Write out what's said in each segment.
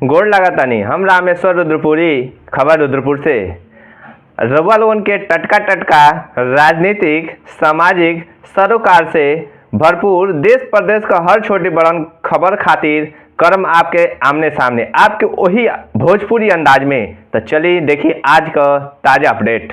गोड़ लगातानी हम रामेश्वर रुद्रपुरी, खबर रुद्रपुर से। रउआ लोगन के टटका राजनीतिक, सामाजिक, सरोकार से भरपूर देश प्रदेश का हर छोटी बड़न खबर खातिर करम आपके आमने सामने, आपके वही भोजपुरी अंदाज में। तो चलिए देखिए आज का ताजा अपडेट।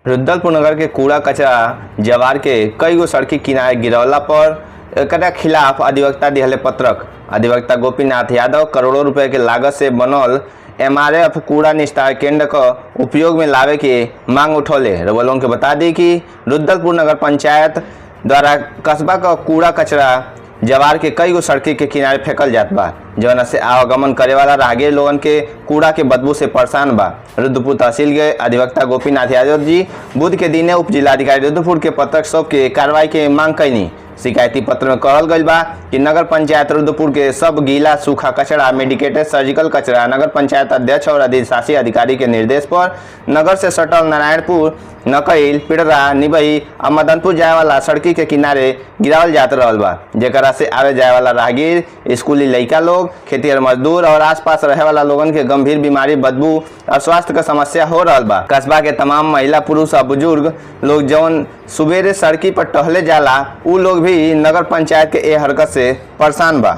रुद्रपुर नगर के कूड़ा कचरा जवार के कई गो सड़की किनारे गिरवला पर एकरा खिलाफ अधिवक्ता दिहले पत्रक। अधिवक्ता गोपीनाथ यादव करोड़ों रुपए के लागत से बनल MRF कूड़ा निस्तारण केंद्र का उपयोग में लावे के मांग उठौले। रउआ के बता दी कि रुद्रपुर नगर पंचायत द्वारा कस्बा का कूड़ा कचरा जवार के कई गो सड़की के किनारे फेंकल जात बा, जौन से आवागमन करे वाला राहगीर लोगन के कूड़ा के बदबू से परेशान बा। रुद्रपुर तहसील के अधिवक्ता गोपीनाथ यादव जी बुध के दिने उप जिलाधिकारी रुद्रपुर के पत्रक सौंप के कार्रवाई के मांग कैनी। शिकायती पत्र में कहल गई बा कि नगर पंचायत रुद्रपुर के सब गीला सूखा कचरा, मेडिकेटेड सर्जिकल कचरा नगर पंचायत अध्यक्ष और अधिशासी अधिकारी के निर्देश पर नगर से सटल नारायणपुर, नकईल, पिड़रा, निबही और मदनपुर जाए वाला सड़की के किनारे गिरावल जात रहल बा, जेकरा से आवे जाए वाला राहगीर, स्कूली लड़का लोग, खेतिहर मजदूर और आसपास रहे वाला लोगन के गंभीर बीमारी, बदबू और स्वास्थ्य का समस्या हो रहल बा। कस्बा के तमाम महिला, पुरुष और बुजुर्ग लोग जौन सुबेरे सड़की पर टहले जाला उ लोग भी नगर पंचायत के ए हरकत से परेशान बा।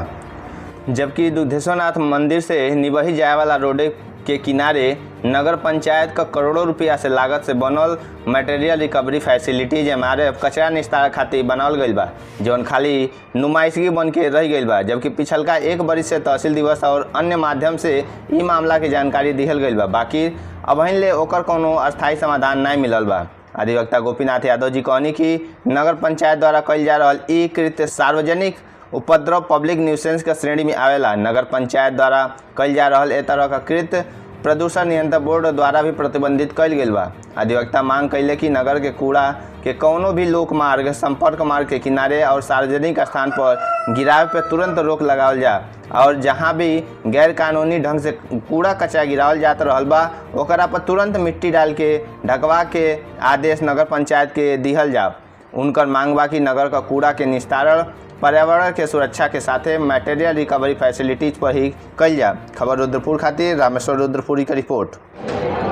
जबकि दुधेश्वरनाथ मंदिर से निबही जाए वाला रोड के किनारे नगर पंचायत का करोड़ों रुपया से लागत से बनल मटेरियल रिकवरी फैसिलिटीज MRF कचरा निस्तारण खातिर बनावल गईल बा, जौन खाली नुमाइशगी बन के रह गईल बा। जबकि पिछलका एक बरिस से तहसील दिवस और अन्य माध्यम से ई मामला के जानकारी दिहल गईल बा, बाकी अबहिन ले ओकर कोनो अस्थायी समाधान नहीं मिलल बा। अधिवक्ता गोपीनाथ यादव जी कहनी कि नगर पंचायत द्वारा कईल जा रहल ई कृत्य सार्वजनिक उपद्रव पब्लिक न्यूसेंस के श्रेणी में आवेला। नगर पंचायत द्वारा कईल जा रहल ए तरह का कृत्य प्रदूषण नियंत्रण बोर्ड द्वारा भी प्रतिबंधित कईल गईल बा। अधिवक्ता मांग कैले कि नगर के कूड़ा के कौनो भी लोक मार्ग, संपर्क मार्ग के किनारे और सार्वजनिक स्थान पर गिरावे पर तुरंत रोक लगावल जा और जहां भी गैर कानूनी ढंग से कूड़ा कचरा गिरावल जात रहल बा ओकरा पर तुरंत मिट्टी डाल के ढकवा के आदेश नगर पंचायत के दिहल जाओ। उनकर मांग बा कि नगर का कूड़ा के निस्तारण पर्यावरण के सुरक्षा के साथ मटेरियल रिकवरी फैसिलिटीज पर ही कल जा। खबर रुद्रपुर खातिर रामेश्वर रुद्रपुरी का रिपोर्ट।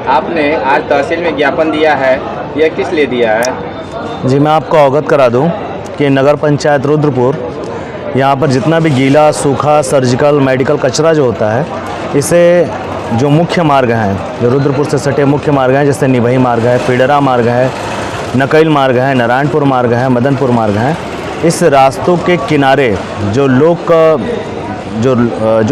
आपने आज तहसील में ज्ञापन दिया है, यह किस लिए दिया है? जी, मैं आपको अवगत करा दूं कि नगर पंचायत रुद्रपुर यहाँ पर जितना भी गीला, सूखा, सर्जिकल, मेडिकल कचरा जो होता है, इसे जो मुख्य मार्ग हैं, जो रुद्रपुर से सटे मुख्य मार्ग हैं, जैसे निबही मार्ग है, पिड़रा मार्ग है, नकईल मार्ग है, नारायणपुर मार्ग है, मदनपुर मार्ग है, इस रास्तों के किनारे जो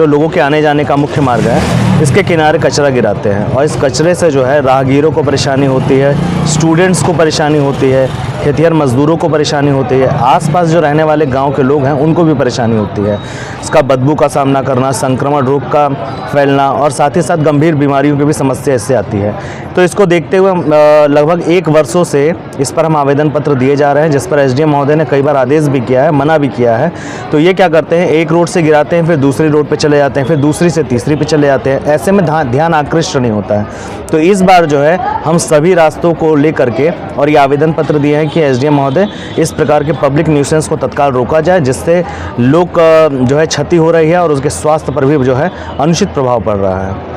लोगों के आने जाने का मुख्य मार्ग है, इसके किनारे कचरा गिराते हैं और इस कचरे से जो है राहगीरों को परेशानी होती है, स्टूडेंट्स को परेशानी होती है, खेतिहर मजदूरों को परेशानी होती है, आसपास जो रहने वाले गांव के लोग हैं उनको भी परेशानी होती है। इसका बदबू का सामना करना, संक्रमण रोग का फैलना और साथ ही साथ गंभीर बीमारियों की भी समस्या इससे आती है। तो इसको देखते हुए लगभग 1 वर्षों से इस पर हम आवेदन पत्र दिए जा रहे हैं, जिस पर SDM महोदय ने कई बार आदेश भी किया है, मना भी किया है। तो ये क्या करते हैं, एक रोड से गिराते हैं, फिर दूसरी रोड पर चले जाते हैं, फिर दूसरी से तीसरी पे चले जाते हैं, ऐसे में ध्यान आकृष्ट नहीं होता है। तो इस बार जो है हम सभी रास्तों को लेकर के और ये आवेदन पत्र दिए हैं कि SDM महोदय इस प्रकार के पब्लिक न्यूसेंस को तत्काल रोका जाए, जिससे लोग जो है क्षति हो रही है और उसके स्वास्थ्य पर भी जो है अनुचित प्रभाव पड़ रहा है।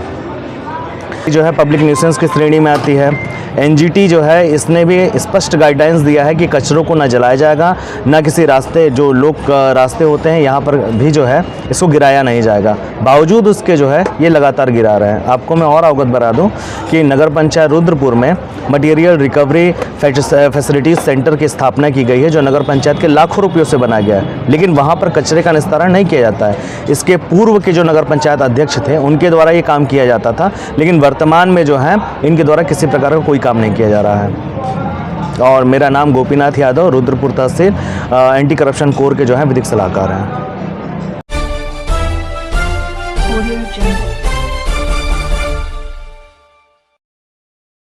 जो है पब्लिक न्यूसेंस की श्रेणी में आती है। NGT जो है इसने भी स्पष्ट गाइडलाइंस दिया है कि कचरों को न जलाया जाएगा, न किसी रास्ते जो लोग रास्ते होते हैं यहाँ पर भी जो है इसको गिराया नहीं जाएगा। बावजूद उसके जो है ये लगातार गिरा रहे हैं। आपको मैं और अवगत बता दूँ कि नगर पंचायत रुद्रपुर में मटेरियल रिकवरी फैसिलिटीज सेंटर की स्थापना की गई है, जो नगर पंचायत के लाखों रुपयों से बनाया गया है, लेकिन वहाँ पर कचरे का निस्तारण नहीं किया जाता है। इसके पूर्व के जो नगर पंचायत अध्यक्ष थे उनके द्वारा ये काम किया जाता था, लेकिन वर्तमान में जो है इनके द्वारा किसी प्रकार का कोई काम नहीं किया जा रहा है। और मेरा नाम गोपीनाथ यादव, रुद्रपुर तहसील एंटी करप्शन कोर के जो है विधिक सलाहकार हैं।